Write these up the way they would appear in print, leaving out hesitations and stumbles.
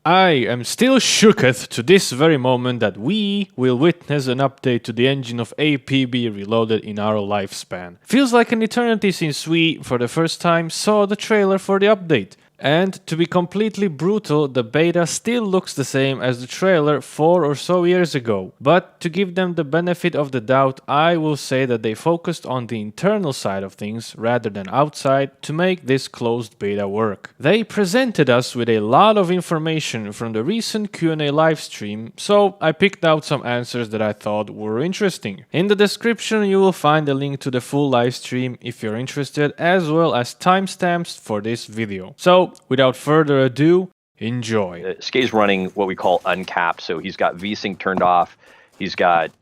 I am still shooketh to this very moment that we will witness an update to the engine of APB Reloaded in our lifespan. Feels like an eternity since we, for the first time, saw the trailer for the update. And to be completely brutal, the beta still looks the same as the trailer 4 or so years ago. But to give them the benefit of the doubt, I will say that they focused on the internal side of things rather than outside to make this closed beta work. They presented us with a lot of information from the recent Q&A livestream, so I picked out some answers that I thought were interesting. In the description you will find a link to the full livestream if you're interested, as well as timestamps for this video. So without further ado, enjoy. Skay's running what we call uncapped, so he's got VSync turned off, he's got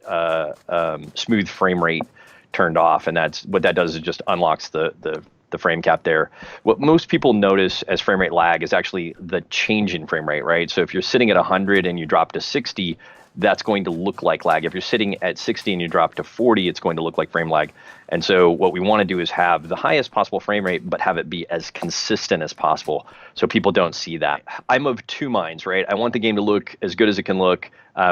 smooth frame rate turned off, and that's what that does is just unlocks the frame cap there. What most people notice as frame rate lag is actually the change in frame rate, right? So if you're sitting at 100 and you drop to 60, that's going to look like lag. If you're sitting at 60 and you drop to 40, it's going to look like frame lag. And so what we want to do is have the highest possible frame rate, but have it be as consistent as possible so people don't see that. I'm of two minds, right? I want the game to look as good as it can look.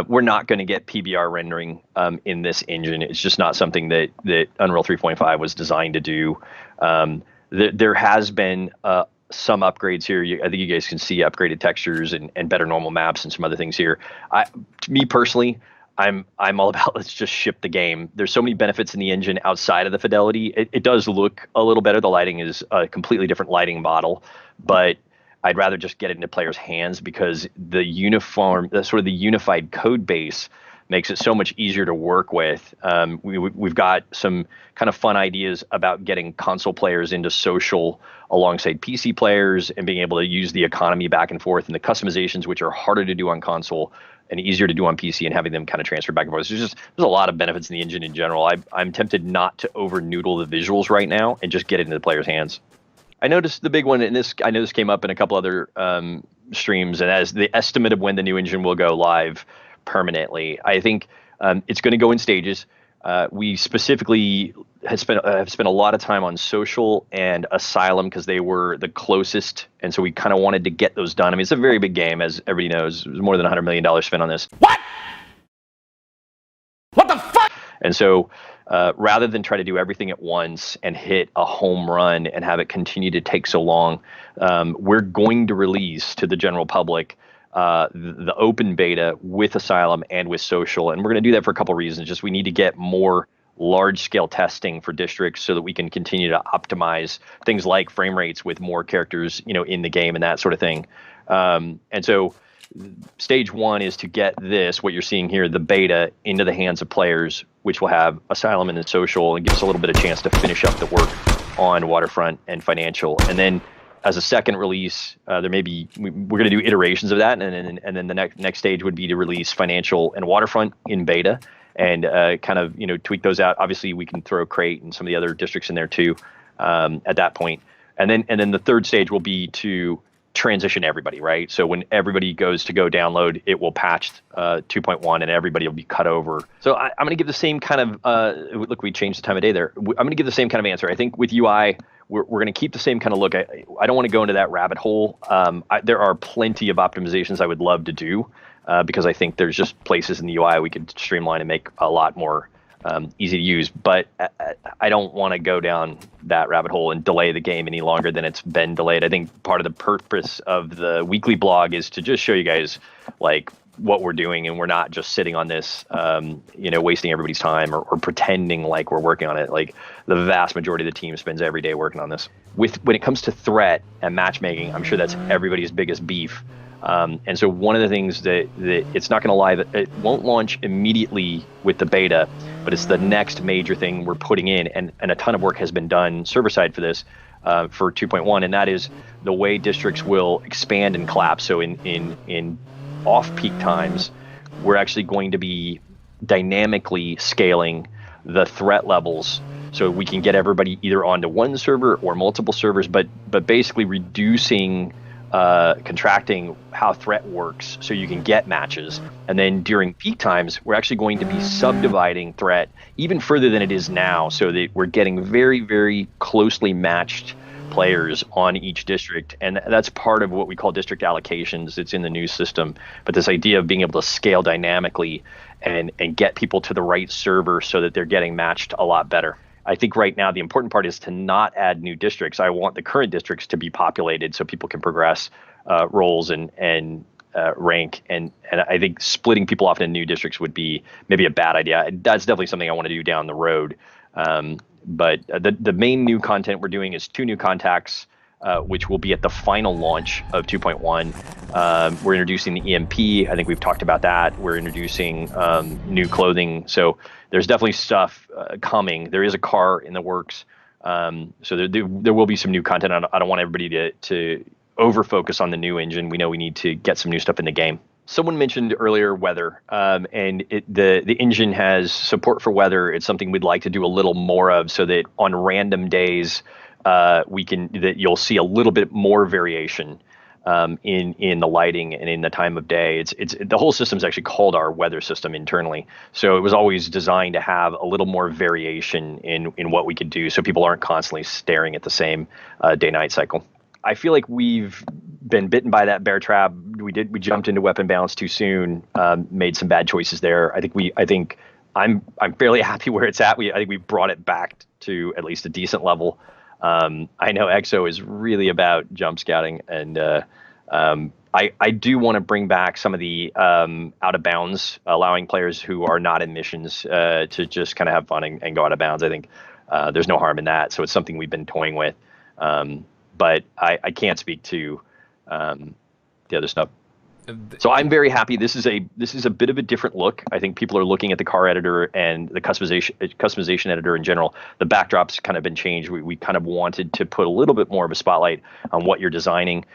We're not going to get PBR rendering in this engine. It's just not something that Unreal 3.5 was designed to do. There has been some upgrades here. I think you guys can see upgraded textures and better normal maps and some other things here. Me personally, I'm all about let's just ship the game. There's so many benefits in the engine outside of the fidelity. It does look a little better. The lighting is a completely different lighting model, but I'd rather just get it into players' hands because the unified code base makes it so much easier to work with. We've got some kind of fun ideas about getting console players into social alongside PC players and being able to use the economy back and forth and the customizations, which are harder to do on console and easier to do on PC, and having them kind of transfer back and forth. So there's a lot of benefits in the engine in general. I'm tempted not to over noodle the visuals right now and just get it into the players' hands. I noticed the big one, and I know this came up in a couple other streams, and as the estimate of when the new engine will go live permanently. I think it's going to go in stages. We specifically have spent a lot of time on social and Asylum because they were the closest, and so we kind of wanted to get those done. I mean, it's a very big game, as everybody knows. It was more than $100 million spent on this. What the fuck? And so rather than try to do everything at once and hit a home run and have it continue to take so long, we're going to release to the general public the open beta with Asylum and with social, and we're going to do that for a couple of reasons. Just we need to get more large-scale testing for districts so that we can continue to optimize things like frame rates with more characters, in the game and that sort of thing. And so stage one is to get this, what you're seeing here, the beta, into the hands of players, which will have Asylum and social, and gives us a little bit of chance to finish up the work on Waterfront and Financial. And then as a second release, we're going to do iterations of that, and then the next stage would be to release Financial and Waterfront in beta, and kind of tweak those out. Obviously, we can throw Crate and some of the other districts in there too at that point, and then the third stage will be to transition everybody, right? So when everybody goes to go download, it will patch 2.1, and everybody will be cut over. So I'm going to give the same kind of look. We changed the time of day there. I'm going to give the same kind of answer. I think with UI. We're going to keep the same kind of look. I don't want to go into that rabbit hole. There are plenty of optimizations I would love to do because I think there's just places in the UI we could streamline and make a lot more easy to use. But I don't want to go down that rabbit hole and delay the game any longer than it's been delayed. I think part of the purpose of the weekly blog is to just show you guys what we're doing, and we're not just sitting on this, wasting everybody's time or pretending like we're working on it. Like the vast majority of the team spends every day working on this. When it comes to threat and matchmaking, I'm sure that's everybody's biggest beef. And so one of the things that it's not going to lie, that it won't launch immediately with the beta, but it's the next major thing we're putting in, and a ton of work has been done server side for this. For 2.1, and that is the way districts will expand and collapse. So in off-peak times, we're actually going to be dynamically scaling the threat levels so we can get everybody either onto one server or multiple servers, but basically reducing, contracting how threat works so you can get matches. And then during peak times, we're actually going to be subdividing threat even further than it is now, so that we're getting very, very closely matched players on each district, and that's part of what we call district allocations. It's in the new system, but this idea of being able to scale dynamically and get people to the right server so that they're getting matched a lot better. I think right now the important part is to not add new districts. I want the current districts to be populated so people can progress roles and rank, and I think splitting people off into new districts would be maybe a bad idea. That's definitely something I want to do down the road. But the main new content we're doing is 2 new contacts, which will be at the final launch of 2.1. We're introducing the EMP. I think we've talked about that. We're introducing new clothing. So there's definitely stuff coming. There is a car in the works. So there will be some new content. I don't want everybody to over focus on the new engine. We know we need to get some new stuff in the game. Someone mentioned earlier weather, and the engine has support for weather. It's something we'd like to do a little more of, so that on random days that you'll see a little bit more variation in the lighting and in the time of day. It's the whole system is actually called our weather system internally. So it was always designed to have a little more variation in what we could do, so people aren't constantly staring at the same day-night cycle. I feel like we've been bitten by that bear trap. We jumped into weapon balance too soon, made some bad choices there. I think I'm fairly happy where it's at. I think we brought it back to at least a decent level. I know EXO is really about jump scouting, and I do want to bring back some of the out of bounds, allowing players who are not in missions to just kind of have fun and go out of bounds. I think there's no harm in that. So it's something we've been toying with. But I can't speak to the other stuff. So I'm very happy. This is a bit of a different look. I think people are looking at the car editor and the customization editor in general. The backdrop's kind of been changed. We kind of wanted to put a little bit more of a spotlight on what you're designing.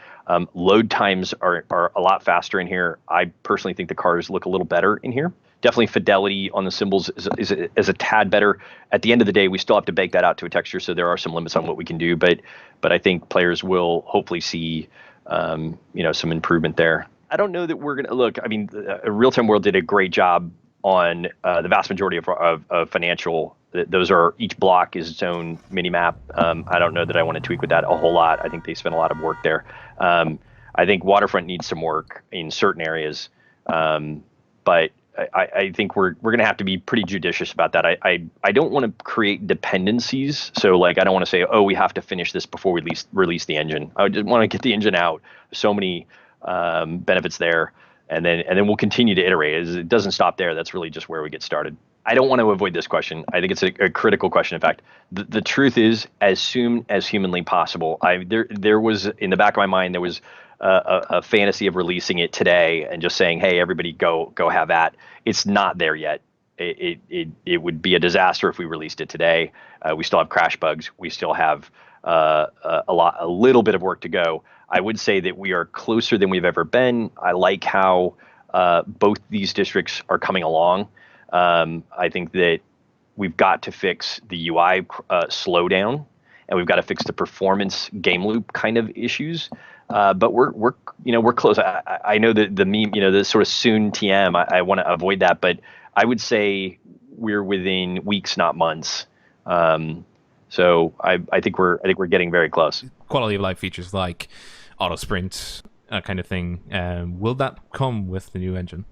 Load times are a lot faster in here. I personally think the cars look a little better in here. Definitely fidelity on the symbols is a tad better. At the end of the day, we still have to bake that out to a texture, so there are some limits on what we can do. But I think players will hopefully see some improvement there. I don't know that we're gonna look. I mean, Real Time World did a great job on the vast majority of financial. Those are, each block is its own mini map. I don't know that I want to tweak with that a whole lot. I think they spent a lot of work there. I think Waterfront needs some work in certain areas, but I think we're going to have to be pretty judicious about that. I don't want to create dependencies. So like, I don't want to say, oh, we have to finish this before we release the engine. I just want to get the engine out. So many benefits there, and then we'll continue to iterate. It doesn't stop there. That's really just where we get started. I don't want to avoid this question. I think it's a critical question. In fact, the truth is, as soon as humanly possible. There was, in the back of my mind, there was a fantasy of releasing it today and just saying, hey, everybody go have at. It's not there yet. It would be a disaster if we released it today. We still have crash bugs. We still have a little bit of work to go. I would say that we are closer than we've ever been. I like how both these districts are coming along. I think that we've got to fix the UI slowdown, and we've got to fix the performance game loop kind of issues. But we're close. I know that the meme, the sort of soon TM. I want to avoid that, but I would say we're within weeks, not months. So I think we're getting very close. Quality of life features like auto sprint, kind of thing. Will that come with the new engine?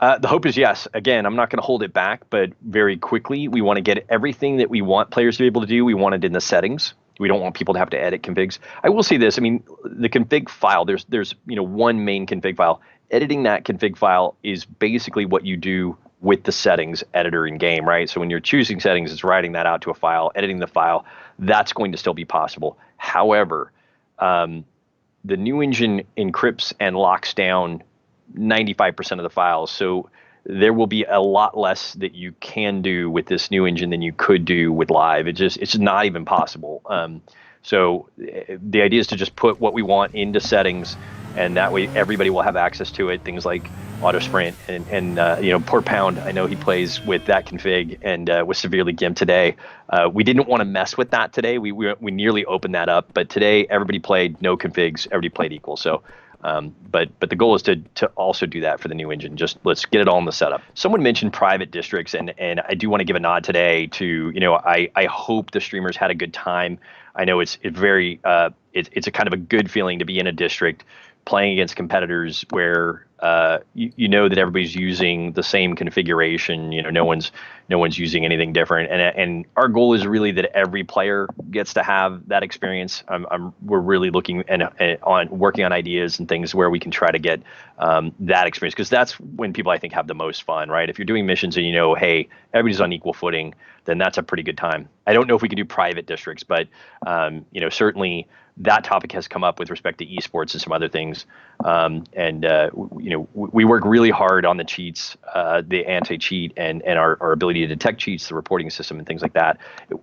The hope is yes. Again, I'm not going to hold it back, but very quickly, we want to get everything that we want players to be able to do. We want it in the settings. We don't want people to have to edit configs. I will say this. I mean, the config file, there's one main config file. Editing that config file is basically what you do with the settings editor in game, right? So when you're choosing settings, it's writing that out to a file, editing the file. That's going to still be possible. However, the new engine encrypts and locks down 95% of the files. So there will be a lot less that you can do with this new engine than you could do with live. It's just not even possible. So the idea is to just put what we want into settings, and that way everybody will have access to it. Things like auto sprint and poor Pound. I know he plays with that config and was severely gimped today. We didn't want to mess with that today. We nearly opened that up, but today everybody played no configs. Everybody played equal. So But the goal is to also do that for the new engine. Just let's get it all in the setup. Someone mentioned private districts, and I do want to give a nod today to, I hope the streamers had a good time. I know it's a kind of a good feeling to be in a district playing against competitors where you know that everybody's using the same configuration. No one's using anything different, and our goal is really that every player gets to have that experience. We're really looking on working on ideas and things where we can try to get that experience, because that's when people, I think, have the most fun, right? If you're doing missions and hey, everybody's on equal footing, then that's a pretty good time. I don't know if we can do private districts, but certainly that topic has come up with respect to esports and some other things. We work really hard on the cheats, the anti-cheat, and our ability to detect cheats, the reporting system, and things like that.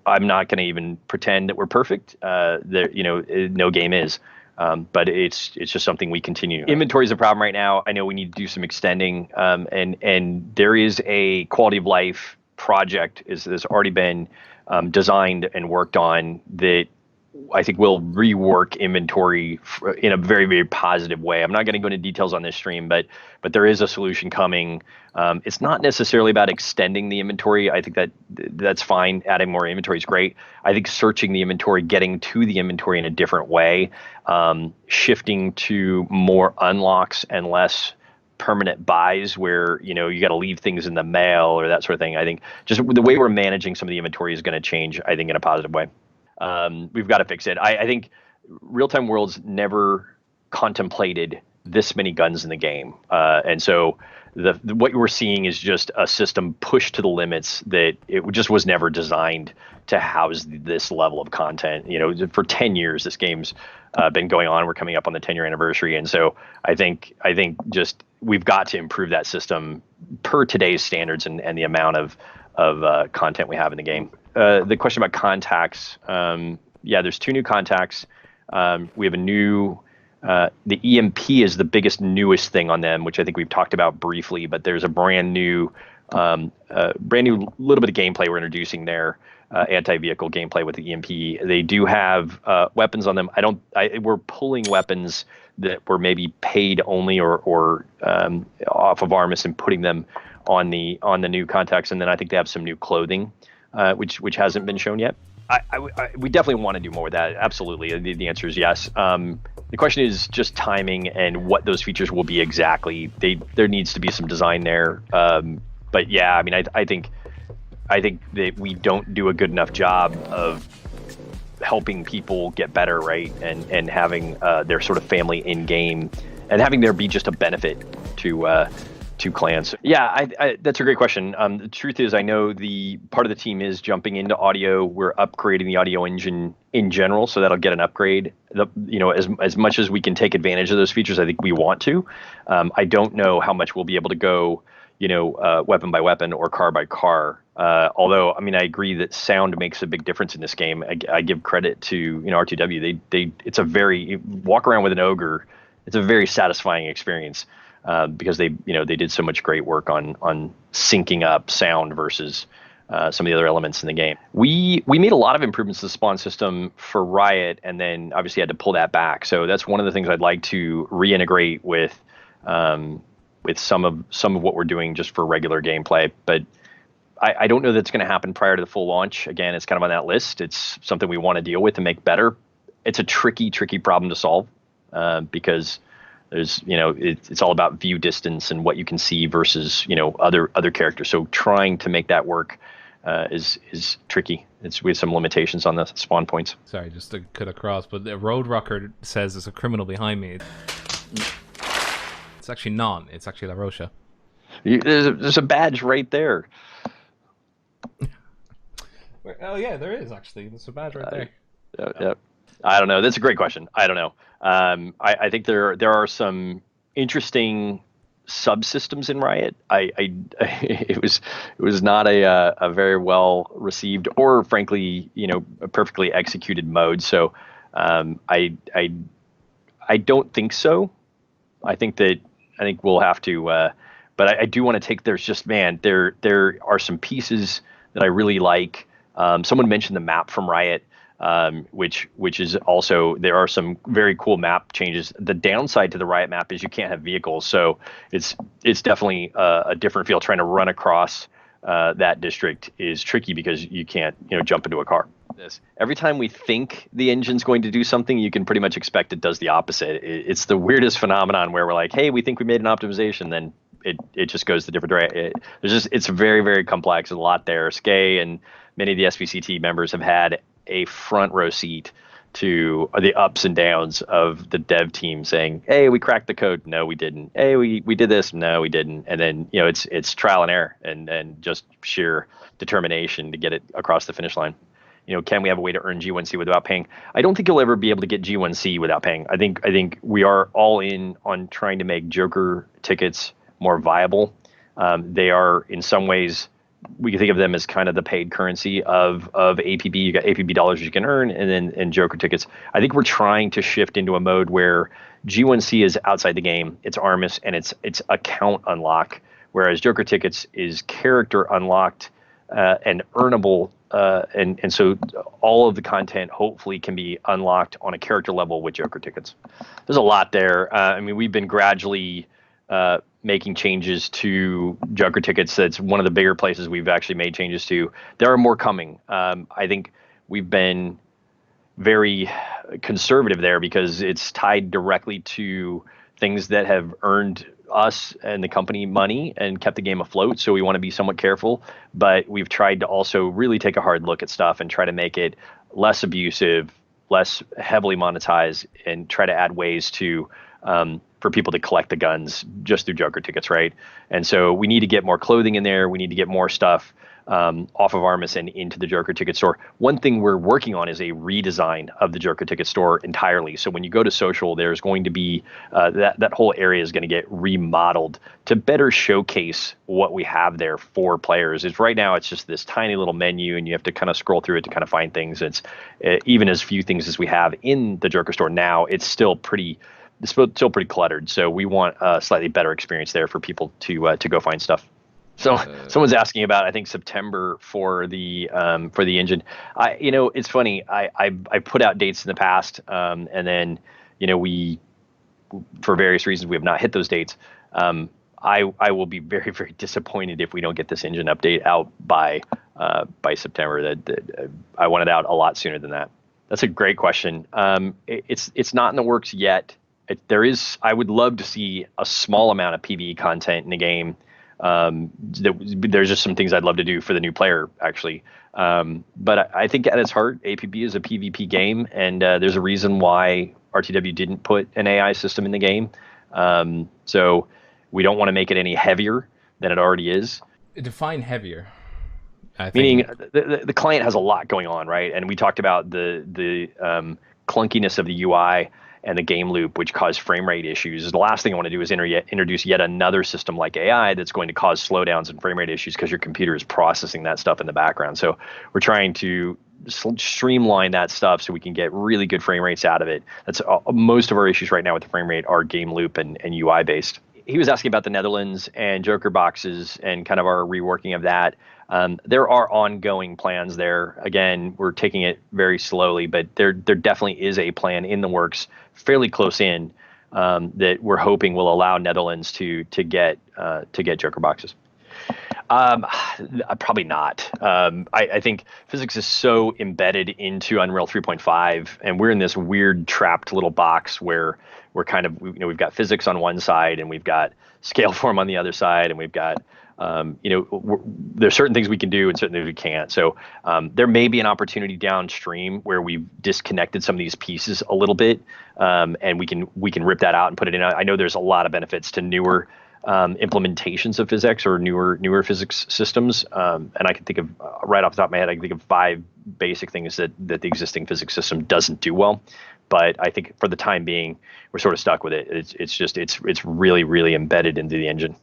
I'm not going to even pretend that we're perfect. No game is. But it's just something we continue. Inventory is a problem right now. I know we need to do some extending, and there is a quality of life project that's already been designed and worked on that I think will rework inventory in a very, very positive way. I'm not going to go into details on this stream, but there is a solution coming. It's not necessarily about extending the inventory. I think that's fine. Adding more inventory is great. I think searching the inventory, getting to the inventory in a different way, shifting to more unlocks and less permanent buys where you got to leave things in the mail or that sort of thing. I think just the way we're managing some of the inventory is going to change, I think, in a positive way. We've got to fix it. I think Real-Time Worlds never contemplated this many guns in the game. And so what we're seeing is just a system pushed to the limits that it just was never designed to house this level of content. For 10 years, this game's been going on. We're coming up on the 10-year anniversary. And so I think just we've got to improve that system per today's standards and the amount of content we have in the game. The question about contacts, there's 2 new contacts. We have a new, the EMP is the newest thing on them, which I think we've talked about briefly, but there's a brand new little bit of gameplay we're introducing there, anti-vehicle gameplay with the EMP. They do have weapons on them. We're pulling weapons that were maybe paid only or off of Armis and putting them on the new contacts, and then I think they have some new clothing, which hasn't been shown yet. We definitely want to do more with that. Absolutely, the answer is yes. The question is just timing and what those features will be exactly. There needs to be some design there. But yeah, I mean, I think that we don't do a good enough job of helping people get better, right? And having their sort of family in game, and having there be just a benefit to clans. Yeah, that's a great question. The truth is, I know the part of the team is jumping into audio. We're upgrading the audio engine in general, so that'll get an upgrade. As much as we can take advantage of those features, I think we want to. I don't know how much we'll be able to go, weapon by weapon or car by car. Although, I mean, I agree that sound makes a big difference in this game. I give credit to R2W. You walk around with an ogre. It's a very satisfying experience. Because they did so much great work on syncing up sound versus some of the other elements in the game. We made a lot of improvements to the spawn system for Riot, and then obviously had to pull that back. So that's one of the things I'd like to reintegrate with some of what we're doing just for regular gameplay. But I don't know that's going to happen prior to the full launch. Again, it's kind of on that list. It's something we want to deal with and make better. It's a tricky problem to solve because there's, it's all about view distance and what you can see versus, other characters. So trying to make that work is tricky. It's with some limitations on the spawn points. Sorry, just to cut across, but the Road Rocker says there's a criminal behind me. It's actually not. It's actually La Rocha. There's a badge right there. Oh yeah, there is actually. There's a badge right there. Yep. I don't know. That's a great question. I don't know. I think there are some interesting subsystems in Riot. It was not a very well received or frankly, a perfectly executed mode. So I don't think so. I think we'll have to. But I do want to take. There's just there are some pieces that I really like. Someone mentioned the map from Riot. which is also, there are some very cool map changes. The downside to the RIOT map is you can't have vehicles, so it's definitely a different feel. Trying to run across that district is tricky because you can't jump into a car. Every time we think the engine's going to do something, you can pretty much expect it does the opposite. It's the weirdest phenomenon where we're like, hey, we think we made an optimization, then it just goes the different direction. It's very, very complex. There's a lot there. Skay and many of the SVCT members have had a front row seat to the ups and downs of the dev team saying, hey, we cracked the code. No, we didn't. Hey, we did this. No, we didn't. And then, it's trial and error and just sheer determination to get it across the finish line. Can we have a way to earn G1C without paying? I don't think you'll ever be able to get G1C without paying. I think we are all in on trying to make Joker tickets more viable. They are, in some ways, we can think of them as kind of the paid currency of APB. You got APB dollars you can earn, and Joker tickets. I think we're trying to shift into a mode where G1C is outside the game. It's Armis and it's account unlock, whereas Joker tickets is character unlocked and earnable. And so all of the content hopefully can be unlocked on a character level with Joker tickets. There's a lot there. We've been gradually making changes to Joker tickets. That's one of the bigger places we've actually made changes to. There are more coming. I think we've been very conservative there because it's tied directly to things that have earned us and the company money and kept the game afloat. So we want to be somewhat careful, but we've tried to also really take a hard look at stuff and try to make it less abusive, less heavily monetized, and try to add ways to for people to collect the guns just through Joker tickets, right? And so we need to get more clothing in there. We need to get more stuff off of Armis and into the Joker ticket store. One thing we're working on is a redesign of the Joker ticket store entirely. So when you go to social, there's going to be that whole area is going to get remodeled to better showcase what we have there for players. Is right now it's just this tiny little menu, and you have to kind of scroll through it to kind of find things. It's even as few things as we have in the Joker store now, it's still pretty cluttered. So we want a slightly better experience there for people to go find stuff. So someone's asking about, I think, September for the engine. It's funny. I put out dates in the past, and then we, for various reasons, we have not hit those dates. I will be very, very disappointed if we don't get this engine update out by September. That I want it out a lot sooner than that. That's a great question. It's not in the works yet. I would love to see a small amount of PvE content in the game. There's just some things I'd love to do for the new player, actually. But I think at its heart, APB is a PvP game, and there's a reason why RTW didn't put an AI system in the game. So we don't want to make it any heavier than it already is. Define heavier. Meaning the client has a lot going on, right? And we talked about the clunkiness of the UI and the game loop, which cause frame rate issues. The last thing I want to do is introduce yet another system like AI that's going to cause slowdowns and frame rate issues because your computer is processing that stuff in the background. So we're trying to streamline that stuff so we can get really good frame rates out of it. That's most of our issues right now with the frame rate are game loop and UI based. He was asking about the Netherlands and Joker boxes and kind of our reworking of that. There are ongoing plans there. Again, we're taking it very slowly, but there definitely is a plan in the works, fairly close in, that we're hoping will allow Netherlands to get Joker boxes. Probably not. I think physics is so embedded into Unreal 3.5, and we're in this weird trapped little box where we're kind of, we've got physics on one side and we've got scale form on the other side, and we've got there's certain things we can do and certain things we can't. So there may be an opportunity downstream where we've disconnected some of these pieces a little bit, and we can rip that out and put it in. I know there's a lot of benefits to newer implementations of physics or newer physics systems, and I can think of right off the top of my head, I can think of 5 basic things that the existing physics system doesn't do well. But I think for the time being, we're sort of stuck with it. It's really, really embedded into the engine.